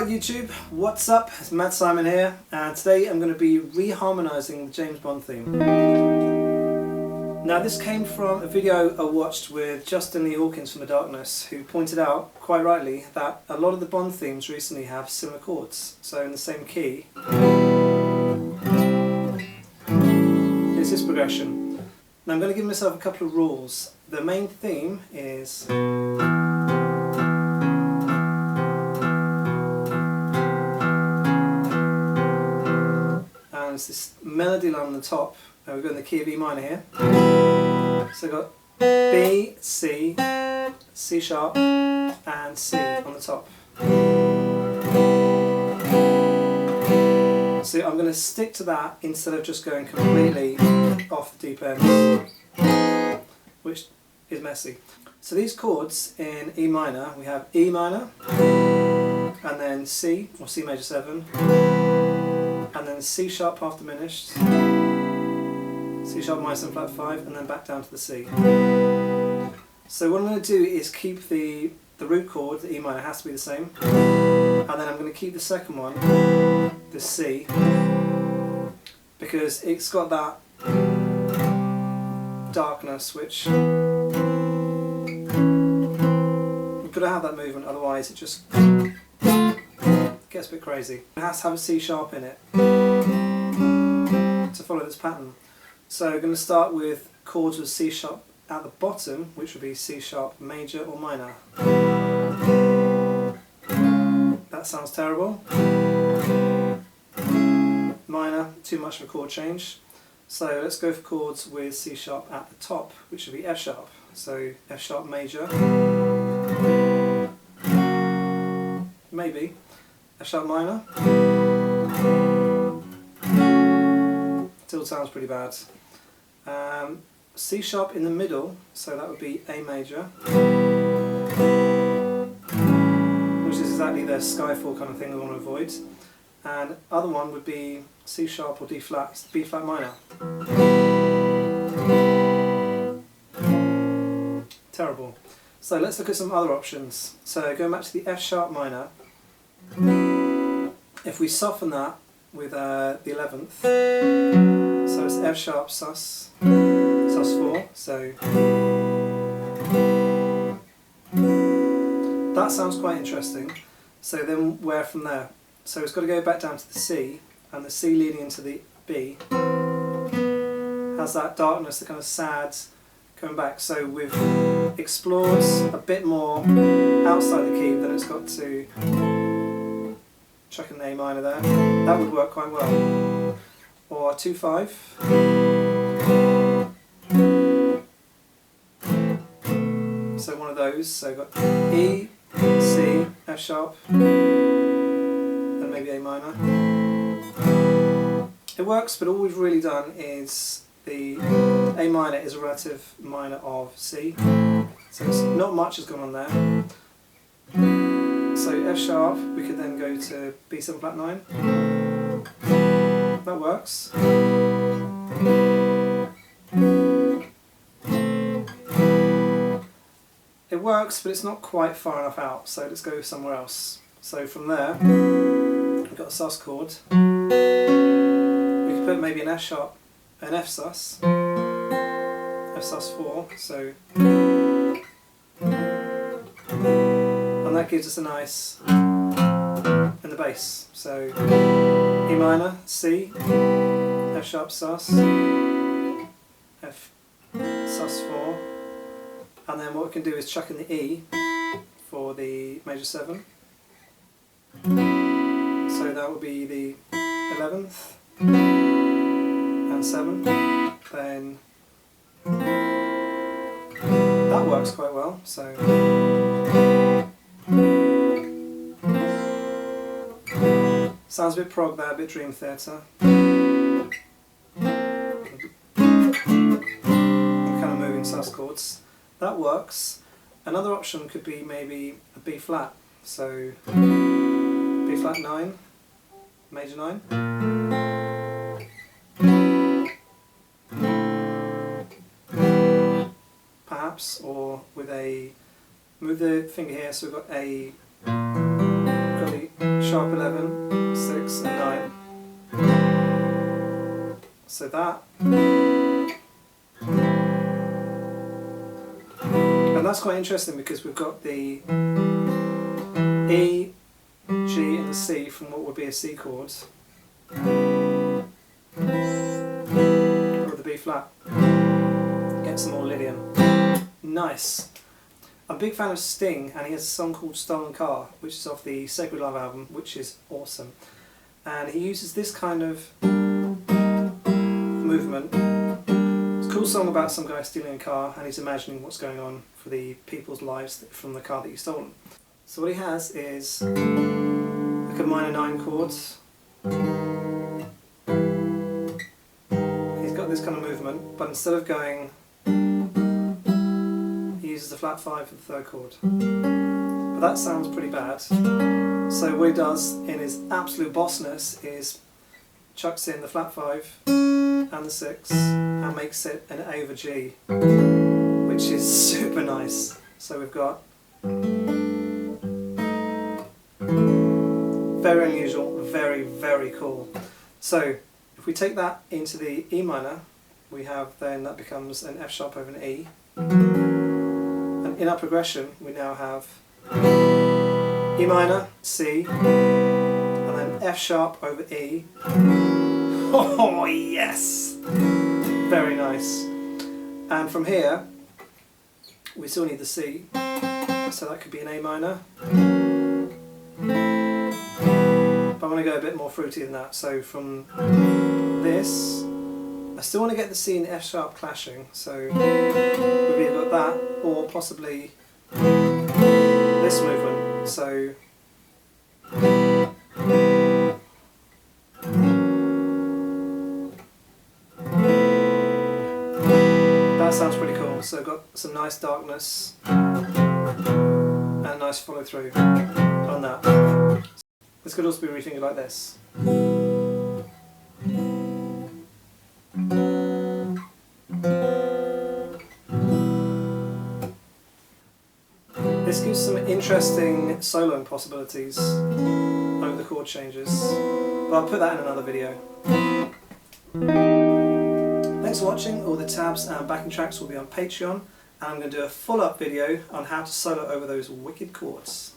Alright YouTube, what's up? It's Matt Simon here, and today I'm going to be reharmonising the James Bond theme. Now this came from a video I watched with Justin Lee Hawkins from The Darkness, who pointed out, quite rightly, that a lot of the Bond themes recently have similar chords. So in the same key, it's this progression. Now I'm going to give myself a couple of rules. The main theme is it's this melody line on the top. We've got in the key of E minor here. So we've got B, C, C sharp and C on the top. So I'm going to stick to that instead of just going completely off the deep end, which is messy. So these chords in E minor, we have E minor and then C, or C major 7, and then C sharp half diminished, C sharp minor 7 flat 5, and then back down to the C. So what I'm going to do is keep the root chord, the E minor, has to be the same, and then I'm going to keep the second one, the C, because it's got that darkness which you've got to have that movement, otherwise it just gets a bit crazy. It has to have a C sharp in it to follow this pattern. So we're going to start with chords with C sharp at the bottom, which would be C sharp major or minor. That sounds terrible. Minor, too much of a chord change. So let's go for chords with C sharp at the top, which would be F sharp. So F sharp major, maybe F sharp minor. Still sounds pretty bad. C sharp in the middle, so that would be A major, which is exactly the Skyfall kind of thing we want to avoid. And other one would be C sharp or D flat, B flat minor. Terrible. So let's look at some other options. So going back to the F sharp minor, if we soften that with the 11th, so it's F sharp sus, sus4, so that sounds quite interesting. So then where from there? So it's got to go back down to the C, and the C leading into the B has that darkness, the kind of sad coming back. So we've explored a bit more outside the key than it's got to chuck in the A minor there. That would work quite well. Or 2-5. So one of those. So we've got E, C, F sharp, and maybe A minor. It works, but all we've really done is the A minor is a relative minor of C. So it's not much has gone on there. So F sharp, we could then go to B7 flat 9. That works. It works, but it's not quite far enough out, so let's go somewhere else. So from there, we've got a sus chord. We could put maybe an F sharp, an F sus, F sus 4, so, and that gives us a nice in the bass. So E minor, C, F sharp sus, F sus 4, and then what we can do is chuck in the E for the major 7. So that would be the 11th and 7. Then that works quite well. So sounds a bit prog there, a bit Dream Theater. Kind of moving sus chords. That works. Another option could be maybe a B flat. So B flat 9, major 9. Perhaps, or with a, move the finger here, so we've got a got the sharp 11, 6 and 9. So that. And that's quite interesting because we've got the E, G and the C from what would be a C chord. Or the B flat. Get some more Lydian. Nice. I'm a big fan of Sting, and he has a song called Stolen Car, which is off the Sacred Love album, which is awesome. And he uses this kind of movement. It's a cool song about some guy stealing a car, and he's imagining what's going on for the people's lives from the car that he's stolen. So what he has is like a minor 9 chords. He's got this kind of movement, but instead of going, he uses the flat 5 for the 3rd chord. But that sounds pretty bad. So what he does in his absolute bossness is chucks in the flat 5 and the 6 and makes it an A over G, which is super nice. So we've got very unusual, very, very cool. So if we take that into the E minor, we have then that becomes an F sharp over an E. And in our progression we now have E minor, C, and then F sharp over E. Oh yes! Very nice. And from here we still need the C, so that could be an A minor. But I want to go a bit more fruity than that, so from this, I still want to get the C and F sharp clashing, so we've either got that or possibly this movement, so that sounds pretty cool. So I've got some nice darkness and a nice follow through on that. This could also be refingered like this. This gives some interesting soloing possibilities over the chord changes, but I'll put that in another video. Thanks for watching. All the tabs and backing tracks will be on Patreon, and I'm going to do a follow-up video on how to solo over those wicked chords.